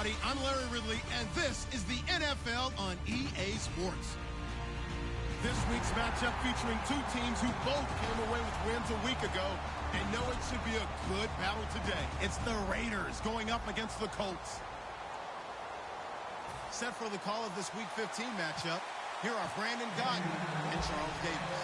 everybody. I'm Larry Ridley, and this is the NFL on EA Sports. This week's matchup featuring two teams who both came away with wins a week ago and know it should be a good battle today. It's the Raiders going up against the Colts. Set for the call of this Week 15 matchup, here are Brandon Gotten and Charles Davis.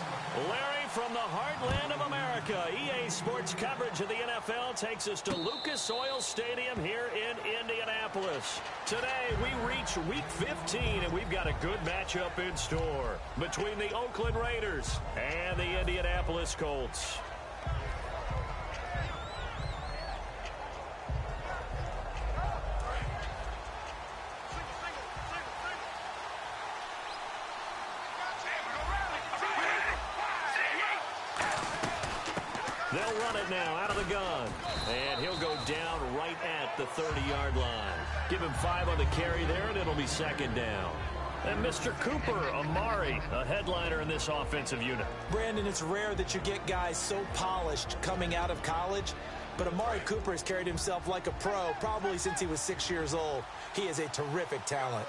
Larry, from the heartland of America, EA Sports coverage of the NFL takes us to Lucas Oil Stadium here in Indianapolis. Today, we reach Week 15, and we've got a good matchup in store between the Oakland Raiders and the Indianapolis Colts. They'll run it now out of the gun. And he'll go down right at the 30-yard line. Give him 5 on the carry there, and it'll be second down. And Mr. Cooper, Amari, a headliner in this offensive unit. Brandon, it's rare that you get guys so polished coming out of college, but Amari Cooper has carried himself like a pro probably since he was 6 years old. He is a terrific talent.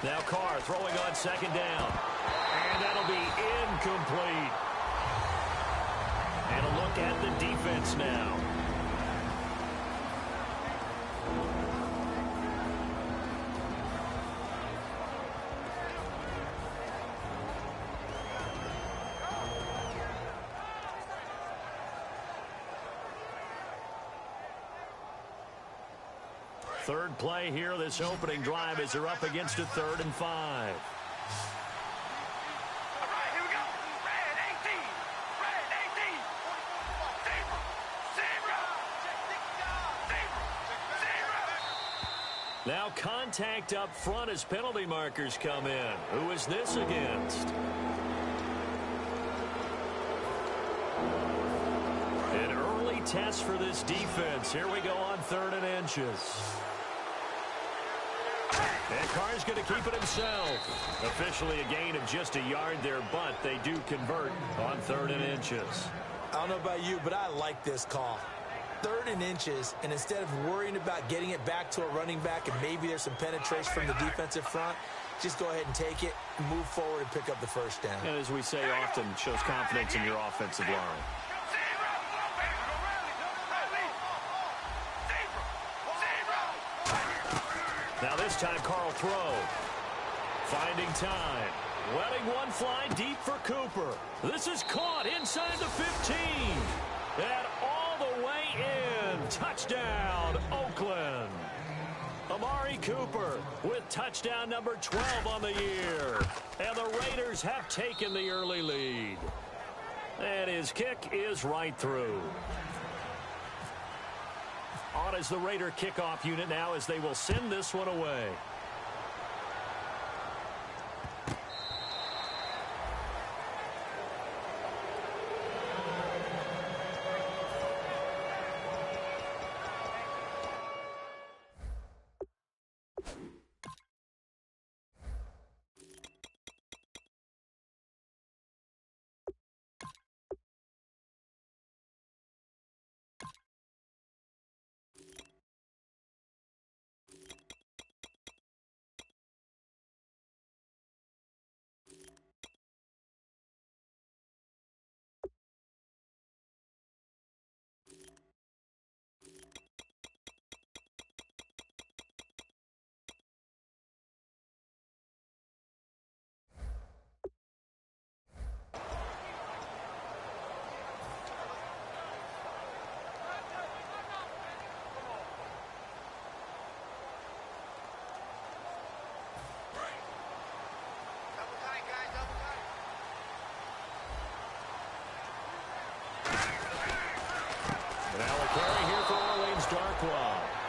Now Carr throwing on second down. And that'll be incomplete. And a look at the defense now. Third play here, this opening drive, as they're up against a 3rd and 5. Now contact up front as penalty markers come in. Who is this against? An early test for this defense. Here we go on 3rd and inches. And Carr's going to keep it himself. Officially a gain of just a yard there, but they do convert on 3rd and inches. I don't know about you, but I like this call. 3rd and inches, and instead of worrying about getting it back to a running back and maybe there's some penetration from the defensive front, just go ahead and take it, move forward, and pick up the first down. And as we say often, shows confidence in your offensive line. Now this time, Carl throw. Finding time. Letting one fly deep for Cooper. This is caught inside the 15. And all the way in. Touchdown, Oakland. Amari Cooper with touchdown number 12 on the year. And the Raiders have taken the early lead. And his kick is right through. On is the Raider kickoff unit now as they will send this one away.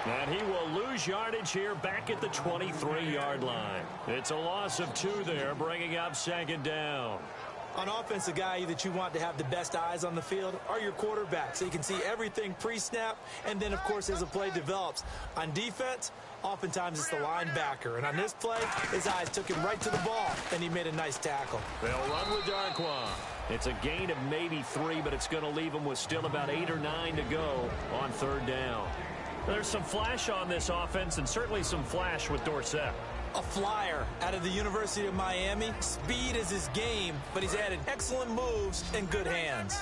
And he will lose yardage here back at the 23-yard line. It's a loss of 2 there, bringing up second down. On offense, the guy that you want to have the best eyes on the field are your quarterbacks, so you can see everything pre-snap, and then, of course, as the play develops. On defense, oftentimes it's the linebacker, and on this play, his eyes took him right to the ball, and he made a nice tackle. They'll run with Darquan. It's a gain of maybe 3, but it's going to leave him with still about 8 or 9 to go on 3rd down. There's some flash on this offense, and certainly some flash with Dorsett. A flyer out of the University of Miami. Speed is his game, but he's added excellent moves and good hands.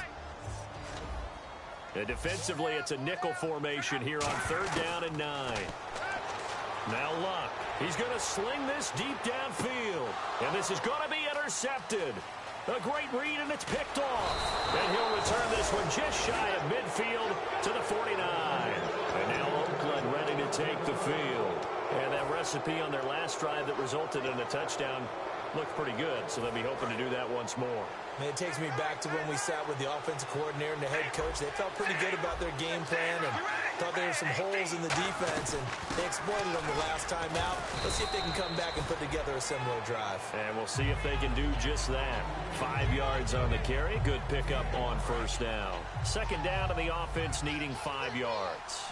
And defensively, it's a nickel formation here on 3rd down and 9. Now Luck. He's going to sling this deep downfield. And this is going to be intercepted. A great read, and it's picked off. And he'll return this one just shy of midfield to the 49. And now Oakland ready to take the field. And that recipe on their last drive that resulted in a touchdown looked pretty good, so they'll be hoping to do that once more. Man, it takes me back to when we sat with the offensive coordinator and the head coach. They felt pretty good about their game plan and thought there were some holes in the defense, and they exploited them the last time out. Let's see if they can come back and put together a similar drive. And we'll see if they can do just that. 5 yards on the carry. Good pickup on 1st down. 2nd down, and the offense needing 5 yards.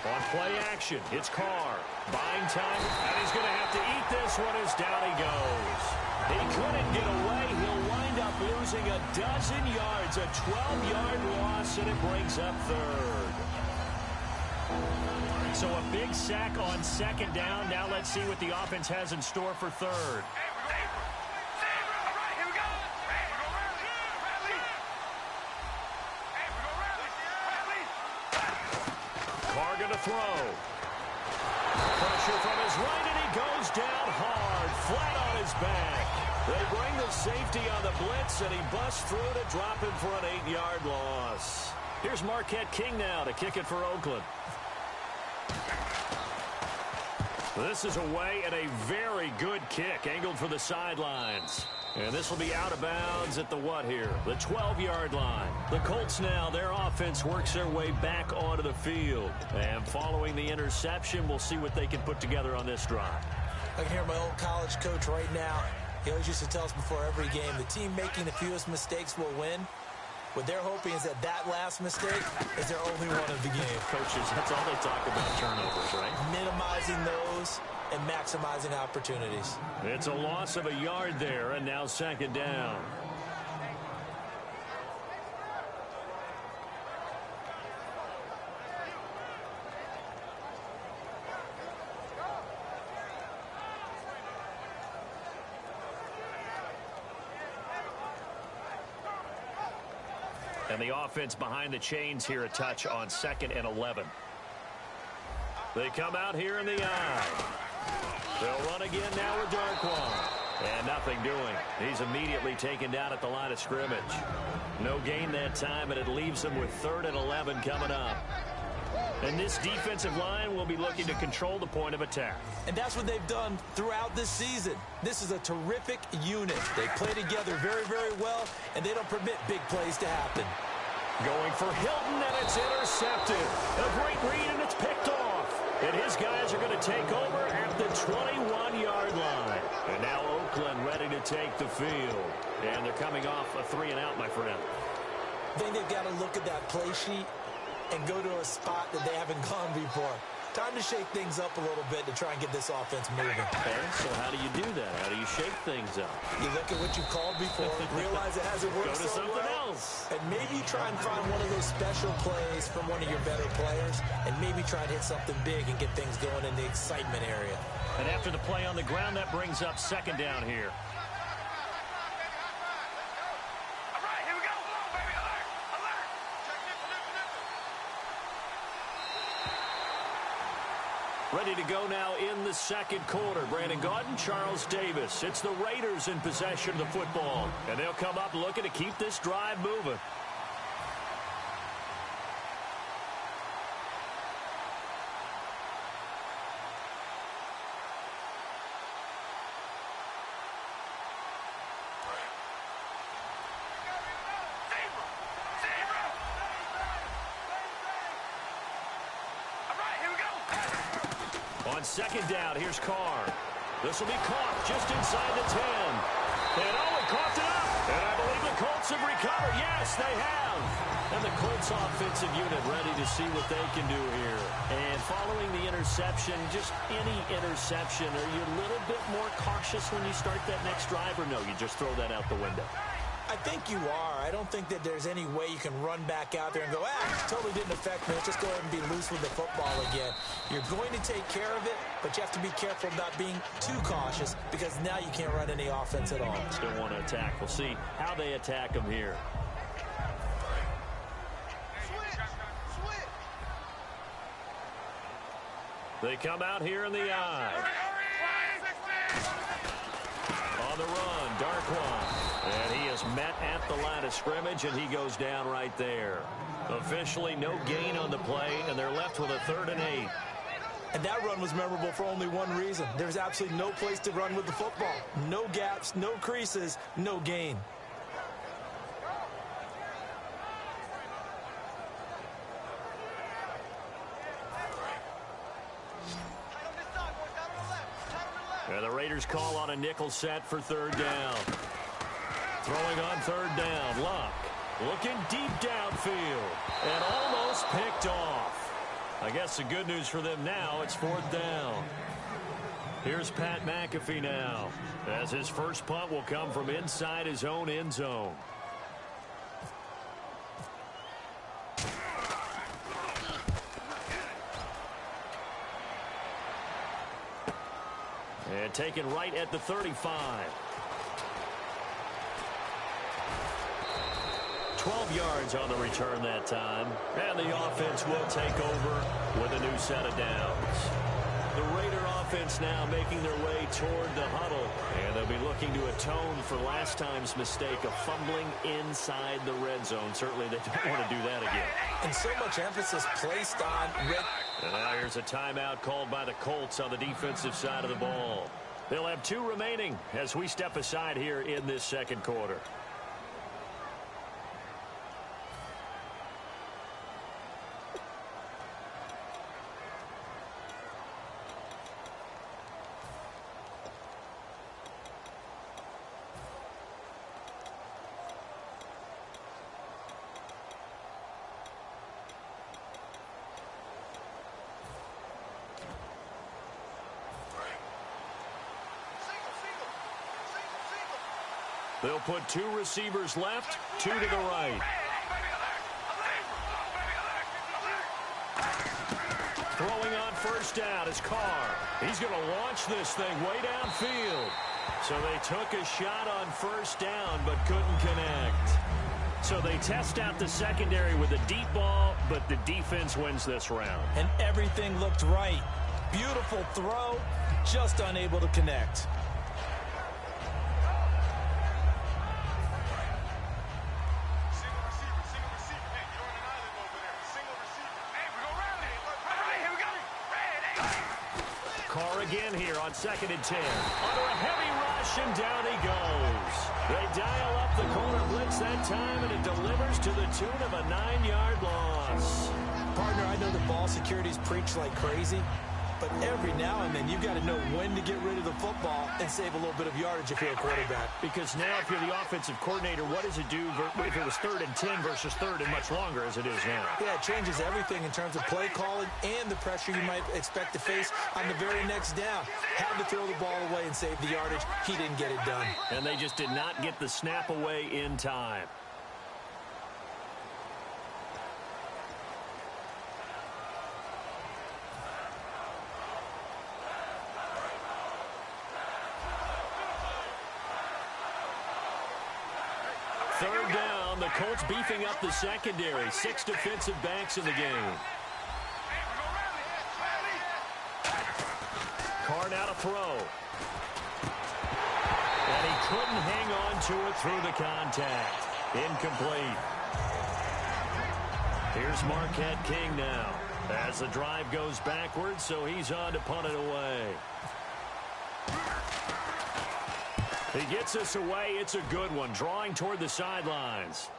On play action, it's Carr. Buying time, and he's going to have to eat this one as down he goes. He couldn't get away. He'll wind up losing a dozen yards, a 12-yard loss, and it brings up 3rd. So a big sack on 2nd down. Now let's see what the offense has in store for 3rd. Throw. Pressure from his right, and he goes down hard, flat on his back. They bring the safety on the blitz, and he busts through to drop him for an 8-yard loss. Here's Marquette King now to kick it for Oakland. This is away, and a very good kick, angled for the sidelines. And this will be out of bounds at the what here? The 12-yard line. The Colts now, their offense works their way back onto the field. And following the interception, we'll see what they can put together on this drive. I can hear my old college coach right now. He always used to tell us before every game, the team making the fewest mistakes will win. What they're hoping is that last mistake is their only one of the game. Coaches, that's all they talk about, turnovers, right? Minimizing those and maximizing opportunities. It's a loss of a yard there, and now 2nd down. And the offense behind the chains here, a touch on 2nd and 11. They come out here in the eye. They'll run again now with Darquan. And nothing doing. He's immediately taken down at the line of scrimmage. No gain that time, and it leaves them with 3rd and 11 coming up. And this defensive line will be looking to control the point of attack. And that's what they've done throughout this season. This is a terrific unit. They play together very, very well, and they don't permit big plays to happen. Going for Hilton, and it's intercepted. A great read, and it's picked off. And his guys are going to take over at the 21-yard line. And now Oakland ready to take the field. And they're coming off a 3-and-out, my friend. I think they've got to look at that play sheet and go to a spot that they haven't gone before. Time to shake things up a little bit to try and get this offense moving. Okay, so how do you do that? How do you shake things up? You look at what you called before, realize it hasn't worked Go to so something well, else. and maybe try and find one of those special plays from one of your better players, and maybe try and hit something big and get things going in the excitement area. And after the play on the ground, that brings up 2nd down here. Ready to go now in the 2nd quarter. Brandon Gaudin, Charles Davis. It's the Raiders in possession of the football. And they'll come up looking to keep this drive moving. On second down, here's Carr. This will be caught just inside the 10. And he coughed it up. And I believe the Colts have recovered. Yes, they have. And the Colts offensive unit ready to see what they can do here. And following the interception, just any interception, are you a little bit more cautious when you start that next drive, or no, you just throw that out the window? I think you are. I don't think that there's any way you can run back out there and go, totally didn't affect me. Let's just go ahead and be loose with the football again. You're going to take care of it, but you have to be careful about being too cautious because now you can't run any offense at all. Still want to attack. We'll see how they attack them here. They come out here in the eye. On the run, Darkwan. And he is met at the line of scrimmage, and he goes down right there. Officially no gain on the play, and they're left with a 3rd and 8. And that run was memorable for only one reason. There's absolutely no place to run with the football. No gaps, no creases, no gain. And the Raiders call on a nickel set for 3rd down. Throwing on 3rd down, Luck. Looking deep downfield. And almost picked off. I guess the good news for them now, it's 4th down. Here's Pat McAfee now, as his first punt will come from inside his own end zone. And taken right at the 35. 12 yards on the return that time. And the offense will take over with a new set of downs. The Raider offense now making their way toward the huddle. And they'll be looking to atone for last time's mistake of fumbling inside the red zone. Certainly they don't want to do that again. And so much emphasis placed on red. And now here's a timeout called by the Colts on the defensive side of the ball. They'll have 2 remaining as we step aside here in this second quarter. They'll put 2 receivers left, 2 to the right. Throwing on first down is Carr. He's going to launch this thing way downfield. So they took a shot on first down but couldn't connect. So they test out the secondary with a deep ball, but the defense wins this round. And everything looked right. Beautiful throw, just unable to connect. Carr again here on 2nd and 10. Under a heavy rush, and down he goes. They dial up the corner blitz that time, and it delivers to the tune of a 9-yard loss. Partner, I know the ball security's preached like crazy, but every now and then you've got to know when to get rid of the football and save a little bit of yardage if you're a quarterback. Because now if you're the offensive coordinator, what does it do if it was 3rd and 10 versus 3rd and much longer as it is now? Yeah, it changes everything in terms of play calling and the pressure you might expect to face on the very next down. Had to throw the ball away and save the yardage. He didn't get it done. And they just did not get the snap away in time. Third down, the Colts beefing up the secondary. 6 defensive backs in the game. Carr now to throw. And he couldn't hang on to it through the contact. Incomplete. Here's Marquette King now as the drive goes backwards, so he's on to punt it away. He gets us away. It's a good one. Drawing toward the sidelines.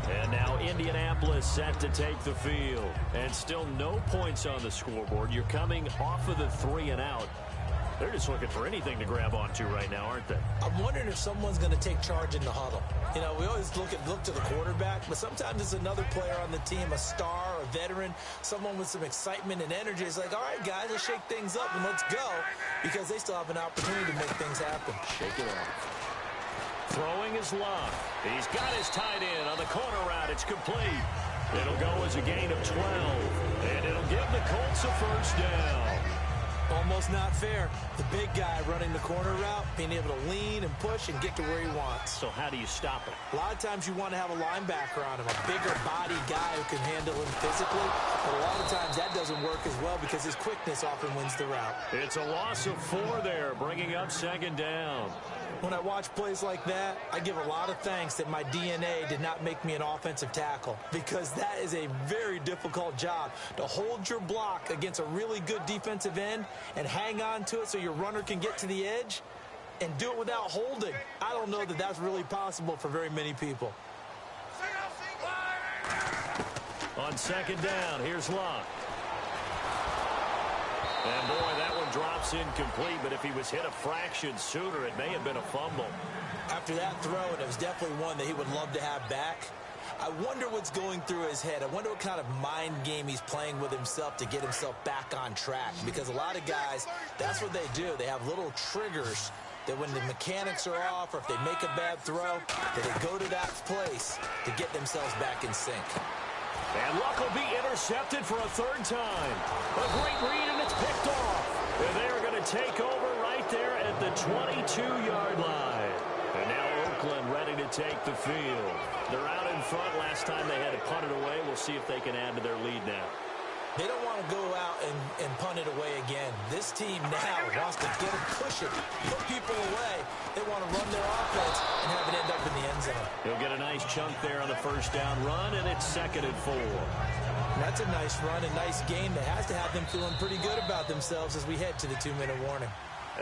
And now Indianapolis set to take the field. And still no points on the scoreboard. You're coming off of the 3-and-out. They're just looking for anything to grab onto right now, aren't they? I'm wondering if someone's going to take charge in the huddle. You know, we always look to the quarterback, but sometimes it's another player on the team, a star, a veteran, someone with some excitement and energy. It's like, all right, guys, let's shake things up and let's go, because they still have an opportunity to make things happen. Shake it off. Throwing is Love. He's got his tight end on the corner route. It's complete. It'll go as a gain of 12, and it'll give the Colts a first down. Almost not fair. The big guy running the corner route, being able to lean and push and get to where he wants. So how do you stop it? A lot of times you want to have a linebacker on him, a bigger body guy who can handle him physically. But a lot of times that doesn't work as well because his quickness often wins the route. It's a loss of 4 there, bringing up second down. When I watch plays like that, I give a lot of thanks that my DNA did not make me an offensive tackle, because that is a very difficult job, to hold your block against a really good defensive end and hang on to it so your runner can get to the edge and do it without holding. I don't know that that's really possible for very many people. On second down, here's Love. And, boy, that one drops incomplete, but if he was hit a fraction sooner, it may have been a fumble. After that throw, and it was definitely one that he would love to have back, I wonder what's going through his head. I wonder what kind of mind game he's playing with himself to get himself back on track, because a lot of guys, that's what they do. They have little triggers that when the mechanics are off or if they make a bad throw, that they go to that place to get themselves back in sync. And Luck will be intercepted for a third time. A great read, and it's picked off. And they're going to take over right there at the 22-yard line. And now Oakland ready to take the field. They're out in front. Last time they had to punt it away. We'll see if they can add to their lead now. They don't want to go out and punt it away again. This team now wants to get it, push it, put people away. They want to run their offense and have it end up in the end zone. He'll get a nice chunk there on the first down run, and it's 2nd and 4. That's a nice run, a nice game that has to have them feeling pretty good about themselves as we head to the 2-minute warning.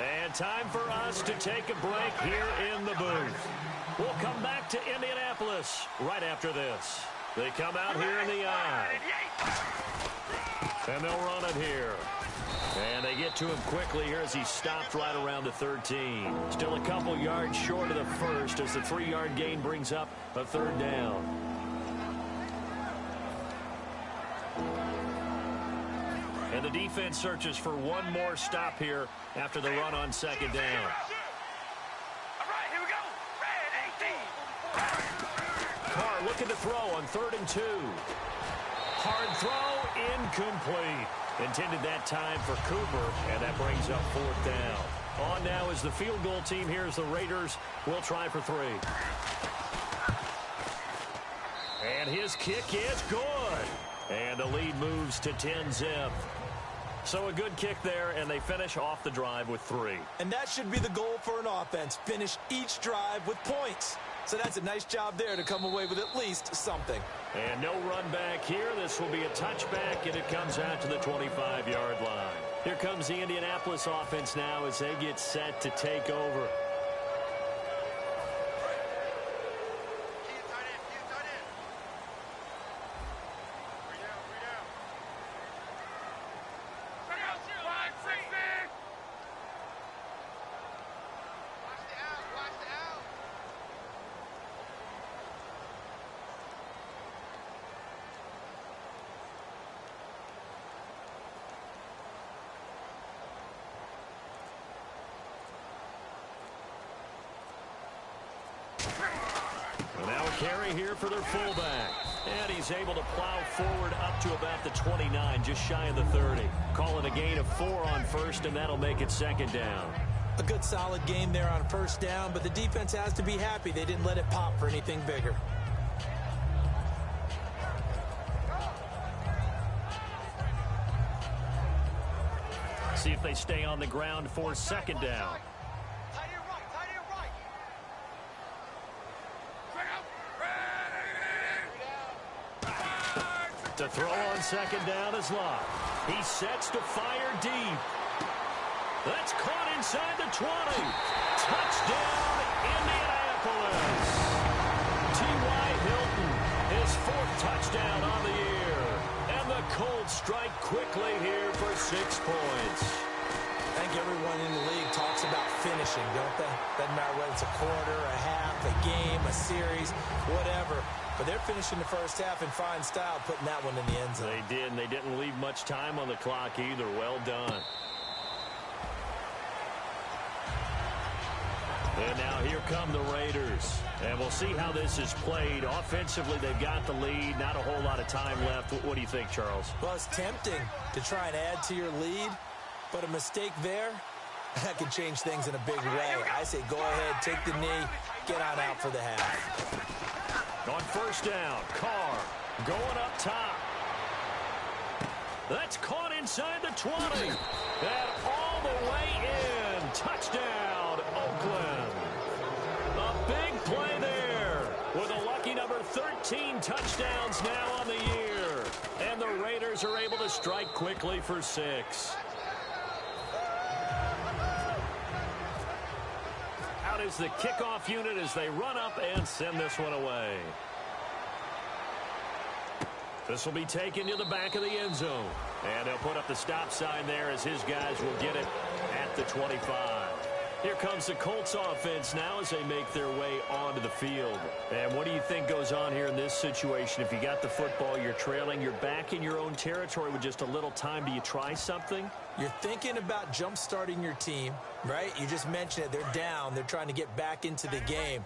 And time for us to take a break here in the booth. We'll come back to Indianapolis right after this. They come out here in the eye. And they'll run it here. And they get to him quickly here as he stopped right around the 13. Still a couple yards short of the first as the 3-yard gain brings up a third down. And the defense searches for one more stop here after the run on second down. All right, here we go. Carr looking to throw on 3rd and 2. Hard throw, incomplete. Intended that time for Cooper, and that brings up 4th down. On now is the field goal team. Here's the Raiders. We'll try for 3. And his kick is good. And the lead moves to 10-zip. So a good kick there, and they finish off the drive with 3. And that should be the goal for an offense. Finish each drive with points. So that's a nice job there to come away with at least something. And no run back here. This will be a touchback, and it comes out to the 25-yard line. Here comes the Indianapolis offense now as they get set to take over. Carry here for their fullback. And he's able to plow forward up to about the 29, just shy of the 30. Calling a gain of 4 on first, and that'll make it 2nd down. A good solid game there on first down, but the defense has to be happy they didn't let it pop for anything bigger. See if they stay on the ground for 2nd down. To throw on 2nd down is Love. He sets to fire deep. That's caught inside the 20. Touchdown, Indianapolis. T.Y. Hilton His 4th touchdown on the year. And the Colts strike quickly here for 6 points. I think everyone in the league talks about finishing, don't they? Doesn't matter whether it's a quarter, a half, a game, a series, whatever. But they're finishing the first half in fine style, putting that one in the end zone. They did, and they didn't leave much time on the clock either. Well done. And now here come the Raiders. And we'll see how this is played. Offensively, they've got the lead. Not a whole lot of time left. What do you think, Charles? Well, it's tempting to try and add to your lead, but a mistake there, that can change things in a big way. I say go ahead, take the knee, get on out for the half. On first down, Carr going up top. That's caught inside the 20. And all the way in. Touchdown, Oakland. A big play there with a lucky number 13 touchdowns now on the year. And the Raiders are able to strike quickly for 6. Out is the kickoff unit as they run up and send this one away. This will be taken to the back of the end zone. And they'll put up the stop sign there as his guys will get it at the 25. Here comes the Colts offense now as they make their way onto the field. And what do you think goes on here in this situation? If you got the football, you're trailing, you're back in your own territory with just a little time. Do you try something? You're thinking about jump-starting your team, right? You just mentioned it. They're down. They're trying to get back into the game.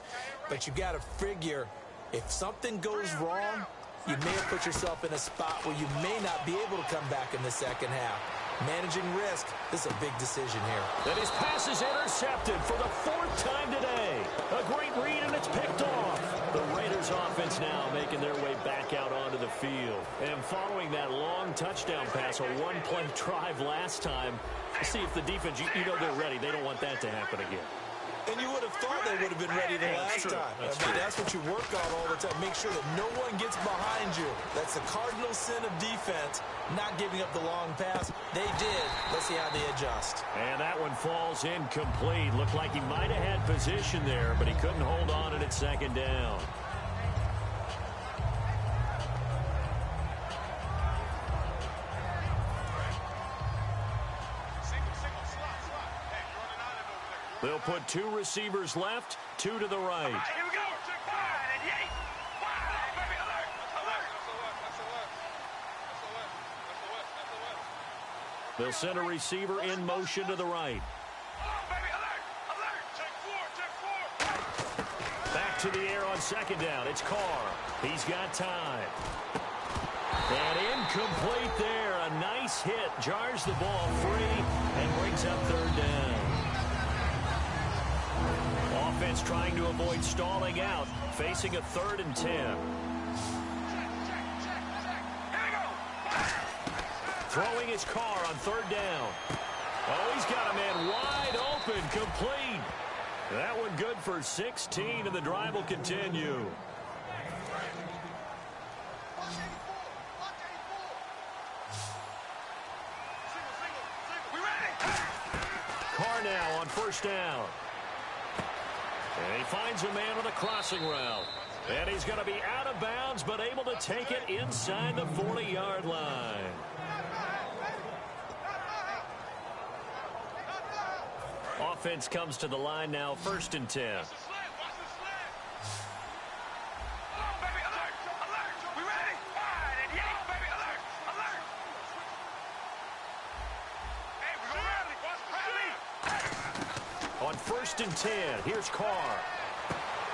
But you got to figure if something goes wrong, you may have put yourself in a spot where you may not be able to come back in the second half. Managing risk, this is a big decision here. And his pass is intercepted for the 4th time today. A great read, and it's picked off. The Raiders offense now making their way back out onto the field. And following that long touchdown pass, a one-play drive last time, see if the defense, you know they're ready. They don't want that to happen again. And you would have thought they would have been ready the last time. That's what you work on all the time. Make sure that no one gets behind you. That's the cardinal sin of defense, not giving up the long pass. They did. Let's see how they adjust. And that one falls incomplete. Looked like he might have had position there, but he couldn't hold on it at second down. They'll put 2 receivers left, 2 to the right. Here we go. Wide and yay. Wide, baby, alert, alert. They'll send a receiver in motion to the right. Baby, alert. Check 4. Back to the air on second down. It's Carr. He's got time. And incomplete there. A nice hit. Jars the ball free and brings up third down. Offense trying to avoid stalling out, facing a 3rd and 10. Throwing his car on 3rd down. Oh, he's got a man wide open, complete. That one good for 16, and the drive will continue. Carr now on first down. And he finds a man on the crossing route. And he's going to be out of bounds, but able to take it inside the 40-yard line. Offense comes to the line now, 1st and 10. On 1st and 10, here's Carr.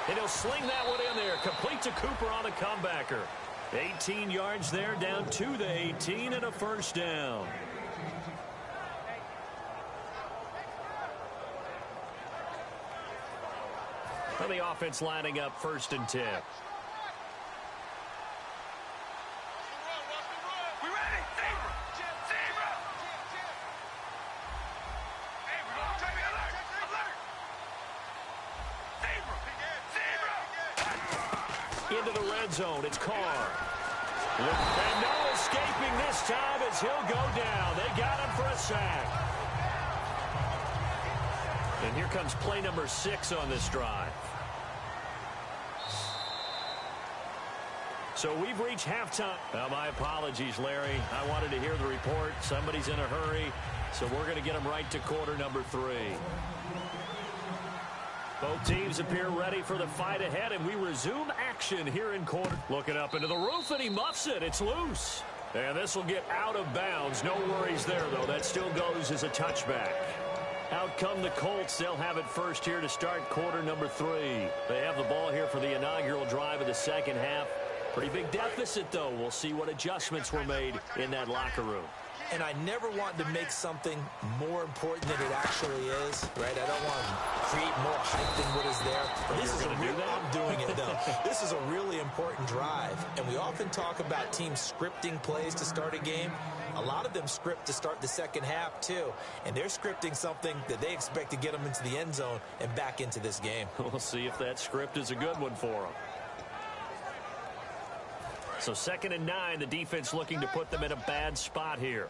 And he'll sling that one in there, complete to Cooper on the comebacker. 18 yards there, down to the 18, and a first down. And the offense lining up 1st and 10. Into the red zone, it's Carr. And no escaping this time as he'll go down. They got him for a sack. And here comes play number 6 on this drive. So we've reached halftime. My apologies, Larry. I wanted to hear the report. Somebody's in a hurry, so we're going to get them right to quarter number 3. Both teams appear ready for the fight ahead, and we resume action here in quarter. Looking up into the roof, and he muffs it. It's loose. And this will get out of bounds. No worries there, though. That still goes as a touchback. Out come the Colts. They'll have it first here to start quarter number 3. They have the ball here for the inaugural drive of the second half. Pretty big deficit, though. We'll see what adjustments were made in that locker room. And I never want to make something more important than it actually is, right? I don't want to create more hype than what is there. But this is I'm doing it, though. This is a really important drive. And we often talk about teams scripting plays to start a game. A lot of them script to start the second half, too. And they're scripting something that they expect to get them into the end zone and back into this game. We'll see if that script is a good one for them. So 2nd and 9, the defense looking to put them in a bad spot here.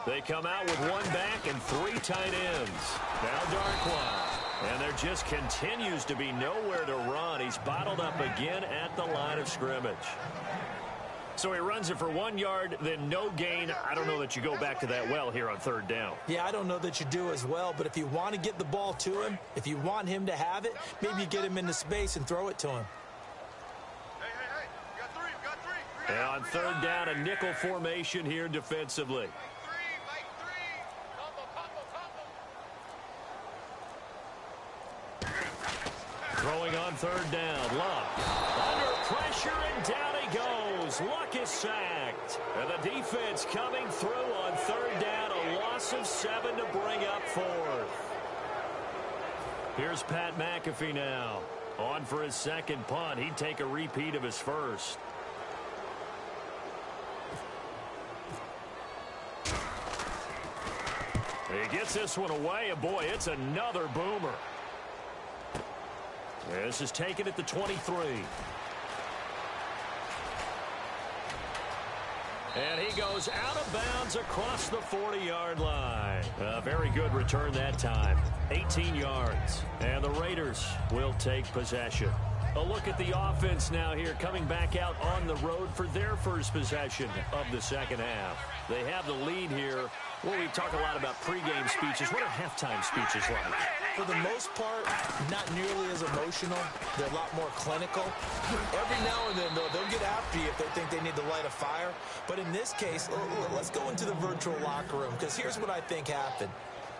They come out with 1 back and 3 tight ends. Now Darkwa. And there just continues to be nowhere to run. He's bottled up again at the line of scrimmage. So he runs it for 1 yard, then no gain. I don't know that you go back to that well here on 3rd down. Yeah, I don't know that you do as well, but if you want to get the ball to him, if you want him to have it, maybe you get him into space and throw it to him. And on 3rd down, a nickel formation here defensively. Throwing on 3rd down, Luck. Under pressure, and down he goes. Luck is sacked. And the defense coming through on 3rd down, a loss of 7 to bring up 4th. Here's Pat McAfee now. On for his 2nd punt. He'd take a repeat of his first. He gets this one away, and boy, it's another boomer. This is taken at the 23. And he goes out of bounds across the 40-yard line. A very good return that time. 18 yards. And the Raiders will take possession. A look at the offense now here, coming back out on the road for their first possession of the second half. They have the lead here. Well, we talk a lot about pregame speeches. What are halftime speeches like? For the most part, not nearly as emotional. They're a lot more clinical. Every now and then, though, they'll get after you if they think they need to light a fire. But in this case, let's go into the virtual locker room, because here's what I think happened.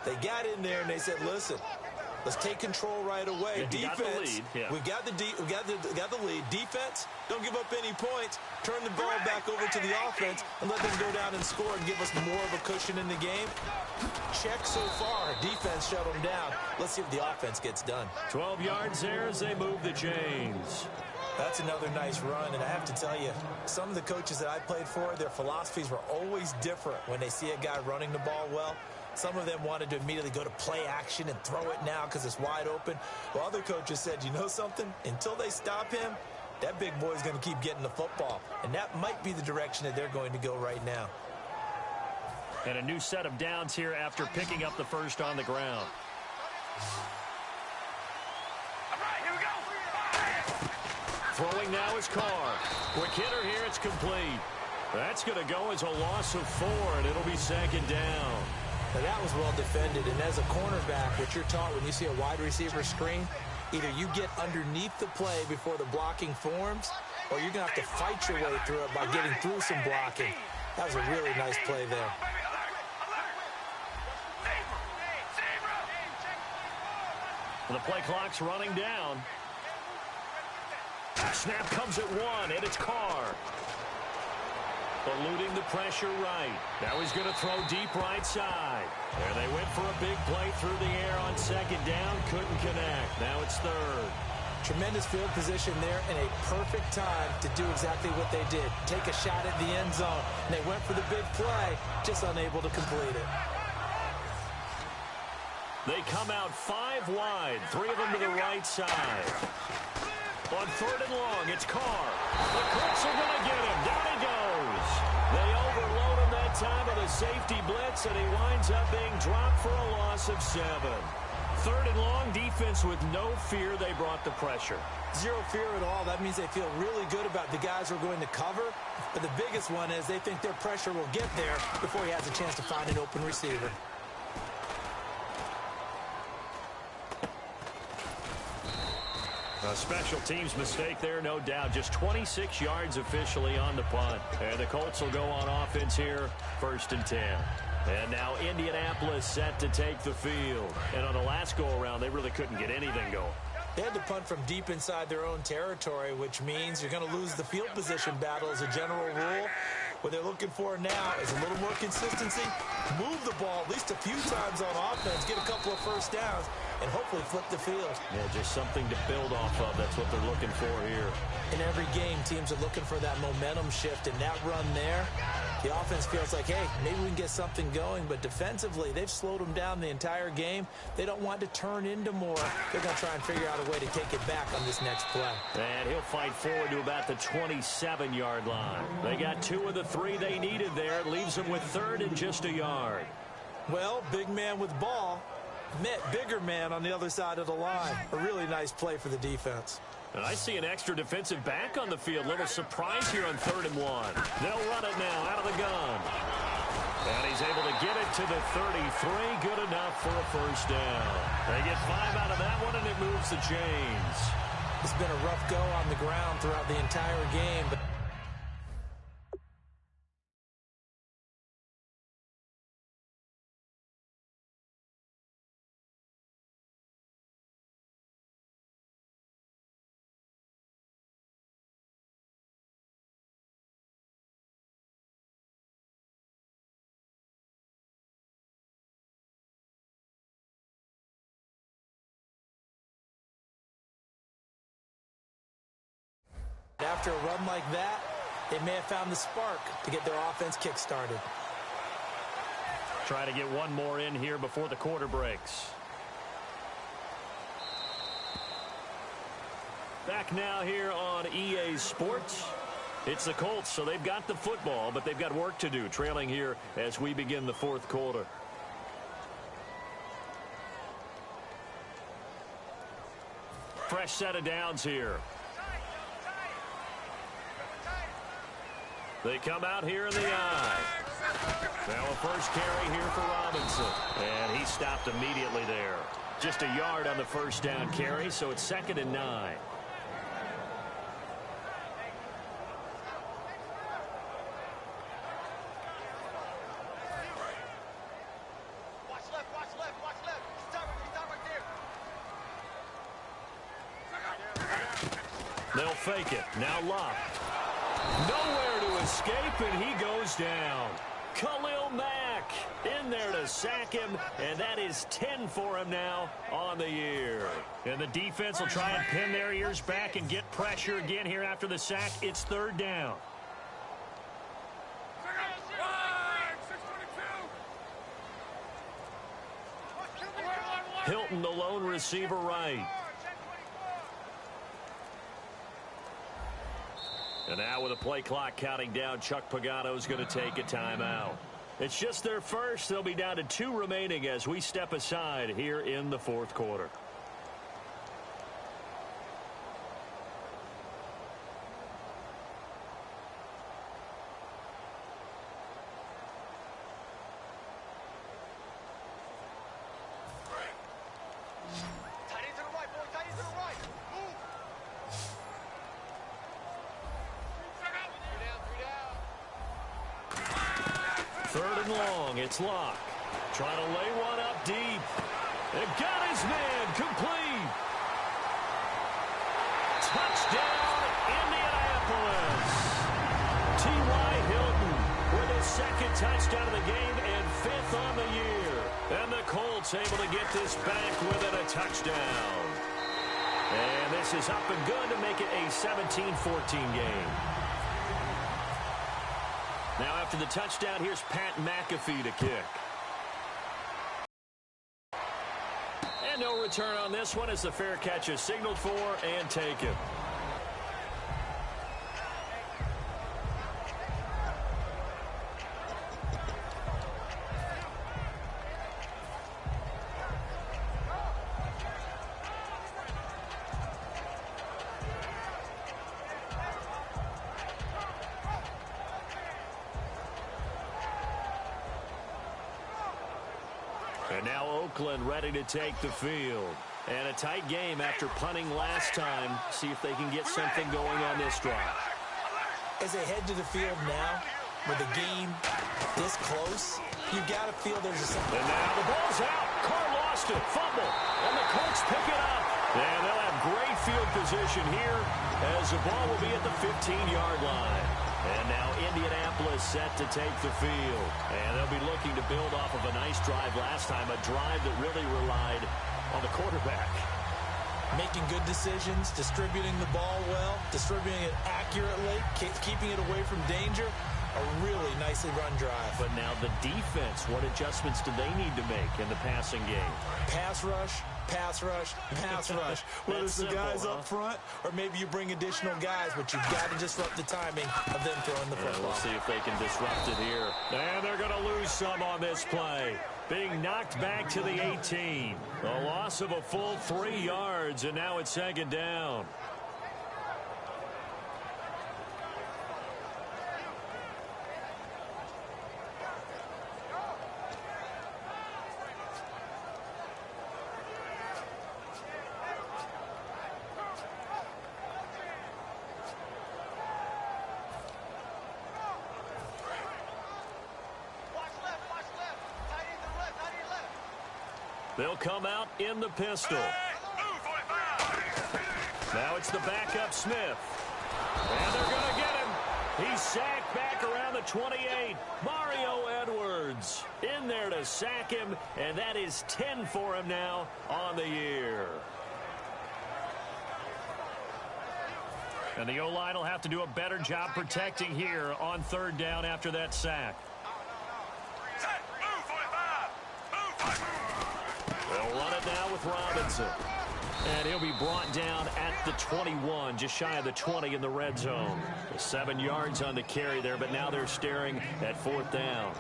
They got in there and they said, listen, let's take control right away. Yeah, defense, we got the lead. Defense, don't give up any points. Turn the ball back over to the offense and let them go down and score and give us more of a cushion in the game. Check so far. Defense shut them down. Let's see if the offense gets done. 12 yards there as they move the chains. That's another nice run, and I have to tell you, some of the coaches that I played for, their philosophies were always different when they see a guy running the ball well. Some of them wanted to immediately go to play action and throw it now because it's wide open. While other coaches said, you know something? Until they stop him, that big boy's going to keep getting the football. And that might be the direction that they're going to go right now. And a new set of downs here after picking up the first on the ground. All right, here we go. Throwing now is Carr. Quick hitter here, it's complete. That's going to go as a loss of 4, and it'll be 2nd down. Now that was well defended, and as a cornerback, what you're taught when you see a wide receiver screen, either you get underneath the play before the blocking forms, or you're going to have to fight your way through it by getting through some blocking. That was a really nice play there. The play clock's running down. Snap comes at 1, and it's Carr. Eluding the pressure right. Now he's going to throw deep right side. And they went for a big play through the air on 2nd down. Couldn't connect. Now it's 3rd. Tremendous field position there and a perfect time to do exactly what they did. Take a shot at the end zone. And they went for the big play, just unable to complete it. They come out 5 wide. 3 of them to the right side. On 3rd and long, it's Carr. The Colts are going to get him. Down he goes. They overload him that time with a safety blitz, and he winds up being dropped for a loss of 7. 3rd and long, defense with no fear. They brought the pressure. Zero fear at all. That means they feel really good about the guys who are going to cover. But the biggest one is they think their pressure will get there before he has a chance to find an open receiver. A special teams mistake there, no doubt. Just 26 yards officially on the punt. And the Colts will go on offense here, 1st and 10. And now Indianapolis set to take the field. And on the last go-around, they really couldn't get anything going. They had to punt from deep inside their own territory, which means you're going to lose the field position battle as a general rule. What they're looking for now is a little more consistency, move the ball at least a few times on offense, get a couple of first downs, and hopefully flip the field. Yeah, just something to build off of. That's what they're looking for here. In every game, teams are looking for that momentum shift, and that run there, the offense feels like, hey, maybe we can get something going, but defensively, they've slowed them down the entire game. They don't want to turn into more. They're going to try and figure out a way to take it back on this next play. And he'll fight forward to about the 27-yard line. They got 2 of the 3 they needed there. Leaves them with 3rd and just a yard. Well, big man with ball met bigger man on the other side of the line. A really nice play for the defense. And I see an extra defensive back on the field. Little surprise here on 3rd and 1. They'll run it now out of the gun. And he's able to get it to the 33. Good enough for a first down. They get 5 out of that one, and it moves the chains. It's been a rough go on the ground throughout the entire game, but after a run like that, they may have found the spark to get their offense kick-started. Try to get one more in here before the quarter breaks. Back now here on EA Sports. It's the Colts, so they've got the football, but they've got work to do, trailing here as we begin the 4th quarter. Fresh set of downs here. They come out here in the eye. Now a first carry here for Robinson. And he stopped immediately there. Just a yard on the first down carry, so it's 2nd and 9. Watch left, watch left, watch left. Stop right there. They'll fake it. Now Locke. Nowhere to escape, and he goes down. Khalil Mack in there to sack him, and that is 10 for him now on the year. And the defense will try and pin their ears back and get pressure again here after the sack. It's 3rd down. Hilton, the lone receiver, right. And now with a play clock counting down, Chuck Pagano's going to take a timeout. It's just their first. They'll be down to 2 remaining as we step aside here in the 4th quarter. Tight end to the right, boy. Tight end to the right. Move. 3rd and long. It's Locke. Trying to lay one up deep. And got his man complete. Touchdown, Indianapolis. T.Y. Hilton with his 2nd touchdown of the game and 5th on the year. And the Colts able to get this back within a touchdown. And this is up and good to make it a 17-14 game. Now after the touchdown, here's Pat McAfee to kick. And no return on this one as the fair catch is signaled for and taken. Oakland ready to take the field. And a tight game after punting last time. See if they can get something going on this drive. As they head to the field now, with the game this close, you've got to feel there's a... And now the ball's out. Carr lost it. Fumble. And the Colts pick it up. And they'll have great field position here as the ball will be at the 15-yard line. And now Indianapolis set to take the field. And they'll be looking to build off of a nice drive last time, a drive that really relied on the quarterback. Making good decisions, distributing the ball well, distributing it accurately, keeping it away from danger. A really nicely run drive. But now the defense, what adjustments do they need to make in the passing game? Pass rush, pass rush, pass rush. Whether it's the guys up front or maybe you bring additional guys, but you've got to disrupt the timing of them throwing the football. We'll see if they can disrupt it here. And they're going to lose some on this play. Being knocked back to the 18. A loss of a full 3 yards, and now it's second down. They'll come out in the pistol. Now it's the backup Smith. And they're going to get him. He's sacked back around the 28. Mario Edwards in there to sack him. And that is 10 for him now on the year. And the O-line will have to do a better job protecting here on third down after that sack. They'll run it now with Robinson. And he'll be brought down at the 21, just shy of the 20 in the red zone. 7 yards on the carry there, but now they're staring at fourth down.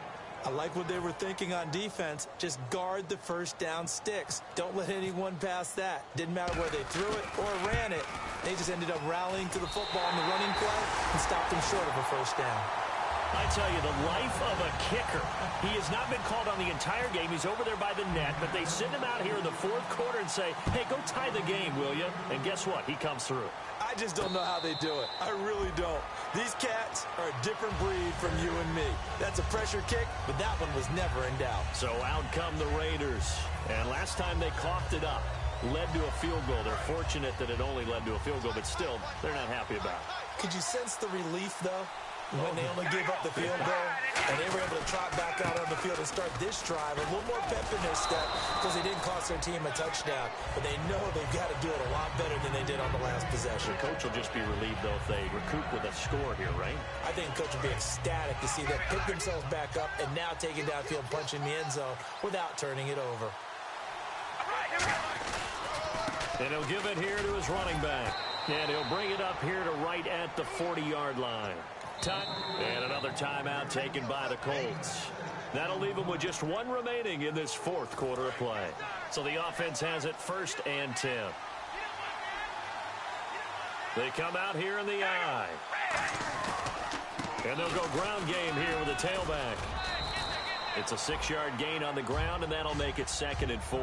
I like what they were thinking on defense. Just guard the first down sticks. Don't let anyone pass that. Didn't matter where they threw it or ran it. They just ended up rallying to the football in the running play and stopped them short of a first down. I tell you, the life of a kicker. He has not been called on the entire game. He's over there by the net, but they send him out here in the fourth quarter and say, hey, go tie the game, will you? And guess what? He comes through. I just don't know how they do it. I really don't. These cats are a different breed from you and me. That's a pressure kick, but that one was never in doubt. So out come the Raiders. And last time they coughed it up, led to a field goal. They're fortunate that it only led to a field goal, but still, they're not happy about it. Could you sense the relief, though? When they only gave up the field goal, and they were able to trot back out on the field and start this drive, a little more pep in their step because they didn't cost their team a touchdown. But they know they've got to do it a lot better than they did on the last possession. The coach will just be relieved, though, if they recoup with a score here, right? I think the coach will be ecstatic to see them pick themselves back up and now take it downfield, punch in the end zone without turning it over. And he'll give it here to his running back. And he'll bring it up here to right at the 40-yard line. And another timeout taken by the Colts. That'll leave them with just one remaining in this fourth quarter of play. So the offense has it 1st and 10. They come out here in the I. And they'll go ground game here with a tailback. It's a 6-yard gain on the ground, and that'll make it 2nd and 4.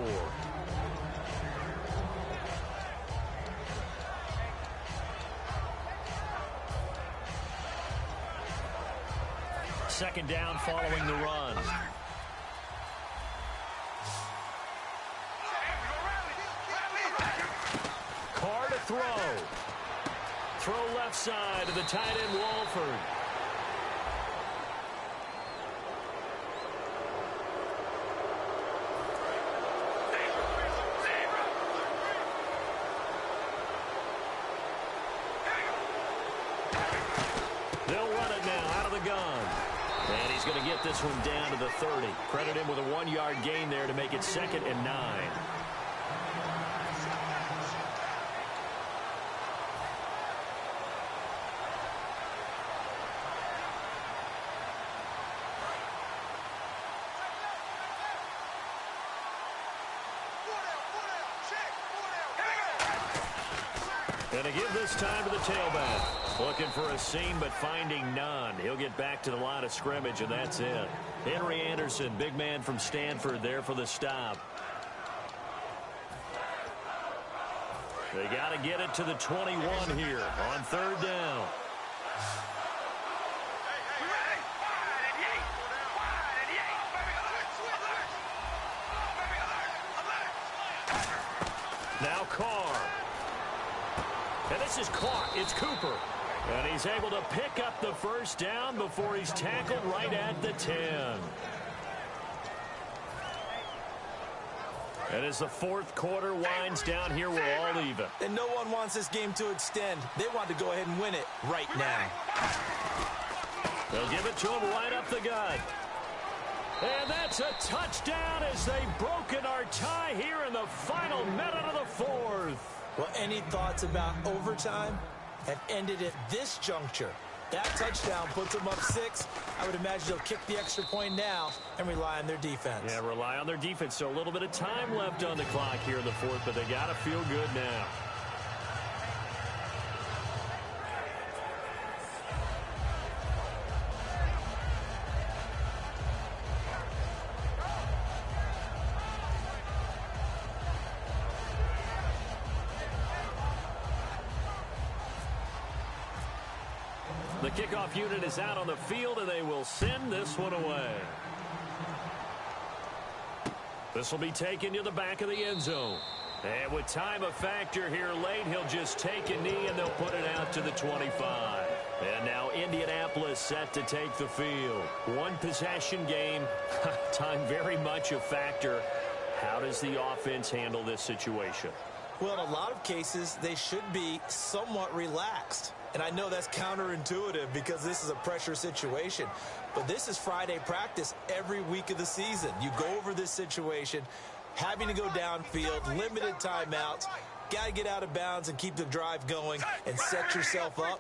Second down following the run. Carr to throw. Throw left side to the tight end, Walford. They'll run it now out of the gun. And he's going to get this one down to the 30. Credit him with a 1-yard gain there to make it 2nd and 9. And to give this time to the tailback. Looking for a seam, but finding none. He'll get back to the line of scrimmage, and that's it. Henry Anderson, big man from Stanford, there for the stop. They got to get it to the 21 here on third down. Now Carr. And this is caught. It's Cooper. And he's able to pick up the first down before he's tackled right at the 10. And as the fourth quarter winds down here, we're all even. And no one wants this game to extend. They want to go ahead and win it right now. They'll give it to him right up the gut. And that's a touchdown as they've broken our tie here in the final minute of the fourth. Well, any thoughts about overtime have ended at this juncture. That touchdown puts them up 6. I would imagine they'll kick the extra point now and rely on their defense. Yeah, rely on their defense. So a little bit of time left on the clock here in the fourth, but they got to feel good now. The kickoff unit is out on the field, and they will send this one away. This will be taken to the back of the end zone. And with time a factor here late, he'll just take a knee, and they'll put it out to the 25. And now Indianapolis set to take the field. One possession game. Time very much a factor. How does the offense handle this situation? Well, in a lot of cases, they should be somewhat relaxed. And I know that's counterintuitive because this is a pressure situation. But this is Friday practice every week of the season. You go over this situation, having to go downfield, limited timeouts, got to get out of bounds and keep the drive going and set yourself up.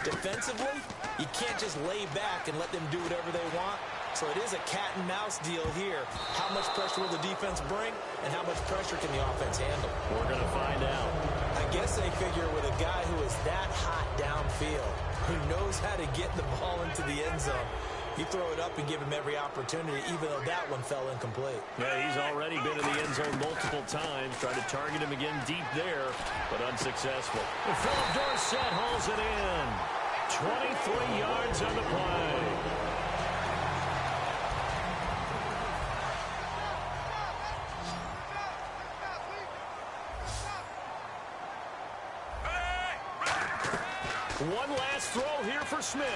Defensively, you can't just lay back and let them do whatever they want. So it is a cat-and-mouse deal here. How much pressure will the defense bring, and how much pressure can the offense handle? We're going to find out. I guess they figure with a guy who is that hot downfield, who knows how to get the ball into the end zone, you throw it up and give him every opportunity, even though that one fell incomplete. Yeah, he's already been in the end zone multiple times. Tried to target him again deep there, but unsuccessful. And Philip Dorsett hauls it in. 23 yards on the play. One last throw here for Smith.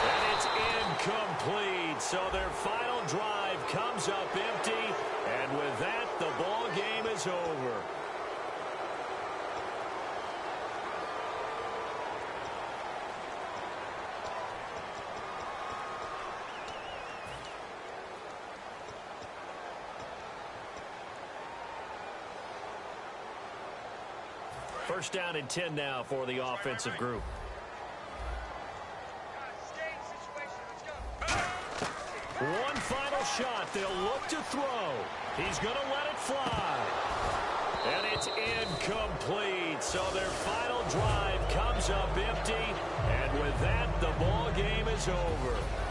And it's incomplete. So their final drive comes up empty. And with that, the ball game is over. First down and 10 now for the offensive group. One final shot. They'll look to throw. He's going to let it fly. And it's incomplete. So their final drive comes up empty. And with that, the ball game is over.